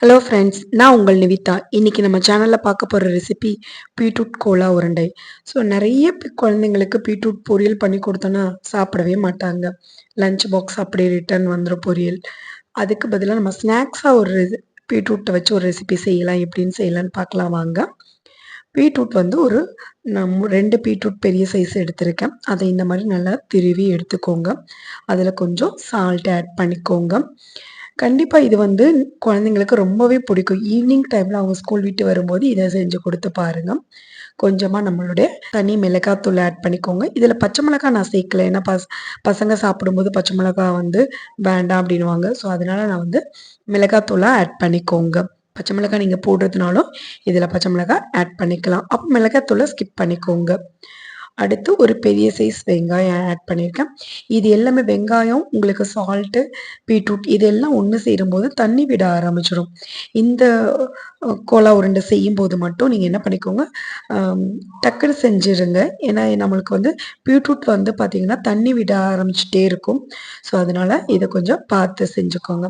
Hello friends, நான் உங்கள் நிவிதா. இன்னைக்கு நம்ம சேனலில் பார்க்க போகிற ரெசிபி பீட்ரூட் கோலா உருண்டை. ஸோ நிறைய குழந்தைங்களுக்கு பீட்ரூட் பொரியல் பண்ணி கொடுத்தோன்னா சாப்பிடவே மாட்டாங்க. லஞ்ச் பாக்ஸ் அப்படியே ரிட்டர்ன் வந்துடும் பொரியல். அதுக்கு பதிலாக நம்ம ஸ்நாக்ஸாக ஒரு பீட்ரூட்டை வச்சு ஒரு ரெசிபி செய்யலாம். எப்படின்னு செய்யலான்னு பார்க்கலாம் வாங்க. பீட்ரூட் வந்து ஒரு ரெண்டு பீட்ரூட் பெரிய சைஸ் எடுத்திருக்கேன். அதை இந்த மாதிரி நல்லா திருவி எடுத்துக்கோங்க. அதில் கொஞ்சம் சால்ட் ஆட் பண்ணிக்கோங்க. கண்டிப்பாக இது வந்து குழந்தைங்களுக்கு ரொம்பவே பிடிக்கும். ஈவினிங் டைமில் அவங்க ஸ்கூல் விட்டு வரும்போது இதை செஞ்சு கொடுத்து பாருங்கள். கொஞ்சமாக நம்மளுடைய தனி மிளகாத்தூள் ஆட் பண்ணிக்கோங்க. இதில் பச்சை மிளகாய் நான் சேர்க்கல. ஏன்னா பசங்க சாப்பிடும்போது பச்சை மிளகாய் வந்து வேண்டாம் அப்படின்வாங்க. ஸோ அதனால் நான் வந்து மிளகாத்தூளாக ஆட் பண்ணிக்கோங்க. பச்சை மிளகாய் நீங்கள் போடுறதுனாலும் இதில் பச்சை மிளகாய் ஆட் பண்ணிக்கலாம். அப்போ மிளகாத்தூளை ஸ்கிப் பண்ணிக்கோங்க. அடுத்து ஒரு பெரிய சைஸ் வெங்காயம் ஆட் பண்ணியிருக்கேன். இது எல்லாமே வெங்காயம், உங்களுக்கு சால்ட்டு, பீட்ரூட் இதெல்லாம் ஒன்று சேரும்போது தண்ணி விட ஆரம்பிச்சிடும். இந்த கோலா உருண்டை செய்யும்போது மட்டும் நீங்கள் என்ன பண்ணிக்கோங்க, டக்குன்னு செஞ்சிருங்க. ஏன்னா நம்மளுக்கு வந்து பீட்ரூட் வந்து பார்த்திங்கன்னா தண்ணி விட ஆரம்பிச்சுட்டே இருக்கும். ஸோ அதனால் இதை கொஞ்சம் பார்த்து செஞ்சுக்கோங்க.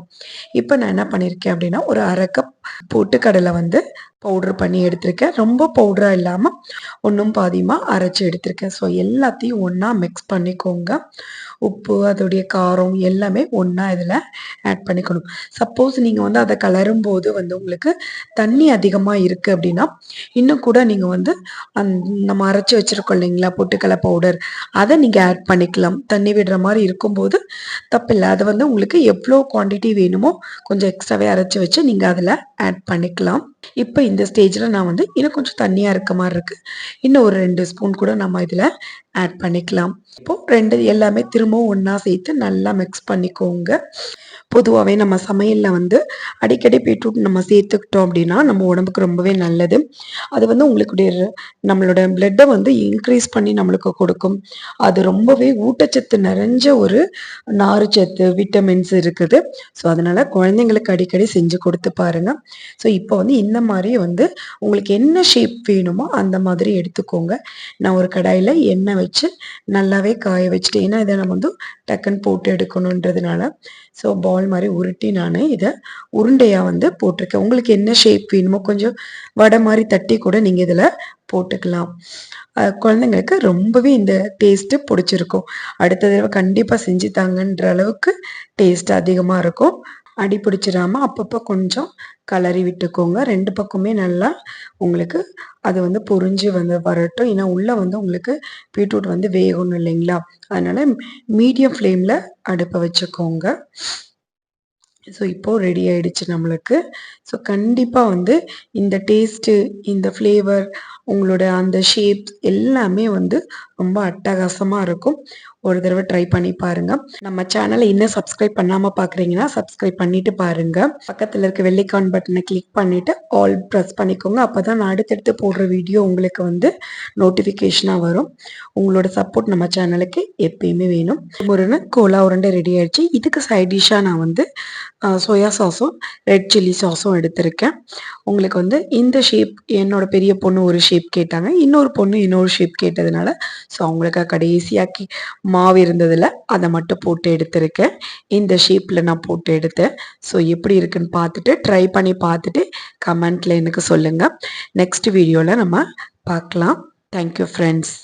இப்போ நான் என்ன பண்ணியிருக்கேன் அப்படின்னா, ஒரு அரை கப் பொட்டுக்கடலை வந்து பவுட்ரு பண்ணி எடுத்திருக்கேன். ரொம்ப பவுடராக இல்லாமல் ஒன்றும் பாதியமாக அரைச்சி எடுத்திருக்கேன். ஸோ எல்லாத்தையும் ஒன்றா மிக்ஸ் பண்ணிக்கோங்க. உப்பு, அதோடைய காரம் எல்லாமே ஒன்றா இதில் ஆட் பண்ணிக்கணும். சப்போஸ் நீங்கள் வந்து அதை கலரும்போது வந்து உங்களுக்கு தண்ணி அதிகமாக இருக்குது அப்படின்னா இன்னும் கூட நீங்கள் வந்து நம்ம அரைச்சி வச்சுருக்கோம் இல்லைங்களா பொட்டுக்கடலை பவுடர், அதை நீங்கள் ஆட் பண்ணிக்கலாம். தண்ணி விடுற மாதிரி இருக்கும்போது தப்பில்லை. அதை வந்து உங்களுக்கு எவ்வளோ குவான்டிட்டி வேணுமோ கொஞ்சம் எக்ஸ்ட்ராவே அரைச்சி வச்சு நீங்கள் அதில் ஆட் பண்ணிக்கலாம். இப்போ இந்த ஸ்டேஜில் நான் வந்து இன்னும் கொஞ்சம் தண்ணியாக இருக்க மாதிரி இருக்குது. இன்னும் ஒரு 2 ஸ்பூன் கூட நம்ம இதில் ஆட் பண்ணிக்கலாம். இப்போது எல்லாமே திரும்பவும் ஒன்றா சேர்த்து நல்லா மிக்ஸ் பண்ணிக்கோங்க. பொதுவாகவே நம்ம சமையலில் வந்து அடிக்கடி பீட்ரூட் நம்ம சேர்த்துக்கிட்டோம் அப்படின்னா நம்ம உடம்புக்கு ரொம்பவே நல்லது. அது வந்து உங்களுடைய நம்மளோட பிளட்டை வந்து இன்க்ரீஸ் பண்ணி நம்மளுக்கு கொடுக்கும். அது ரொம்பவே ஊட்டச்சத்து நிறைஞ்ச ஒரு நார்ச்சத்து, விட்டமின்ஸ் இருக்குது. ஸோ அதனால் குழந்தைங்களுக்கு அடிக்கடி செஞ்சு கொடுத்து பாருங்கள். ஸோ இப்போ வந்து இந்த மாதிரி வந்து உங்களுக்கு என்ன ஷேப் வேணுமோ அந்த மாதிரி எடுத்துக்கோங்க. நான் ஒரு கடாயில் எண்ணெய் வச்சு நல்லாவே காய வச்சுட்டு, ஏன்னா இதை நம்ம வந்து டக்குன்னு போட்டு எடுக்கணுன்றதுனால ஸோ பால் மாதிரி உருட்டி நான் இதை உருண்டையாக வந்து போட்டிருக்கேன். உங்களுக்கு என்ன ஷேப் வேணுமோ கொஞ்சம் வடை மாதிரி தட்டி கூட நீங்கள் இதில் போட்டுக்கலாம். குழந்தைங்களுக்கு ரொம்பவே இந்த டேஸ்ட்டு பிடிச்சிருக்கும். அடுத்த தடவை கண்டிப்பாக செஞ்சு தாங்கன்ற அளவுக்கு டேஸ்ட் அதிகமாக இருக்கும். அடி பிடிச்சிடாமல் அப்பப்போ கொஞ்சம் கலரி விட்டுக்கோங்க. 2 பக்கமே நல்லா உங்களுக்கு அது வந்து பொரிஞ்சு வந்து வரட்டும். ஏன்னா உள்ளே வந்து உங்களுக்கு பீட்ரூட் வந்து வேகணும் இல்லைங்களா, அதனால் மீடியம் ஃப்ளேமில் அடுப்பை வச்சுக்கோங்க. ஸோ இப்போது ரெடி ஆகிடுச்சு நம்மளுக்கு. ஸோ கண்டிப்பாக வந்து இந்த டேஸ்ட்டு, இந்த ஃப்ளேவர், உங்களோட அந்த ஷேப்ஸ் எல்லாமே வந்து ரொம்ப அட்டகாசமாக இருக்கும். ஒரு தடவை ட்ரை பண்ணி பாருங்கள். நம்ம சேனலை இன்னும் சப்ஸ்கிரைப் பண்ணாமல் பார்க்குறீங்கன்னா சப்ஸ்கிரைப் பண்ணிவிட்டு பாருங்கள். பக்கத்தில் இருக்க வெள்ளைக்கான் பட்டனை கிளிக் பண்ணிவிட்டு ஆல் ப்ரெஸ் பண்ணிக்கோங்க. அப்போ தான் நான் அடுத்தடுத்து போடுற வீடியோ உங்களுக்கு வந்து நோட்டிஃபிகேஷனாக வரும். உங்களோட சப்போர்ட் நம்ம சேனலுக்கு எப்பயுமே வேணும். ஒரு கோலா உருண்டை ரெடி ஆகிடுச்சு. இதுக்கு சைட் டிஷ்ஷாக நான் வந்து சோயா சாஸும் ரெட் சில்லி சாஸும் எடுத்திருக்கேன். உங்களுக்கு வந்து இந்த ஷேப் என்னோட பெரிய பொண்ணு ஒரு ஷேப் கேட்டாங்க, இன்னொரு பொண்ணு இன்னொரு ஷேப் கேட்டதுனால ஸோ அவங்களுக்கு கடைசியாக்கி மாவு இருந்ததில் அதை மட்டும் போட்டு எடுத்திருக்கேன். இந்த ஷேப்பில் நான் போட்டு எடுத்தேன். ஸோ எப்படி இருக்குன்னு பார்த்துட்டு ட்ரை பண்ணி பார்த்துட்டு கமெண்ட்டில் எனக்கு சொல்லுங்கள். நெக்ஸ்ட் வீடியோவில் நம்ம பார்க்கலாம். Thank you friends.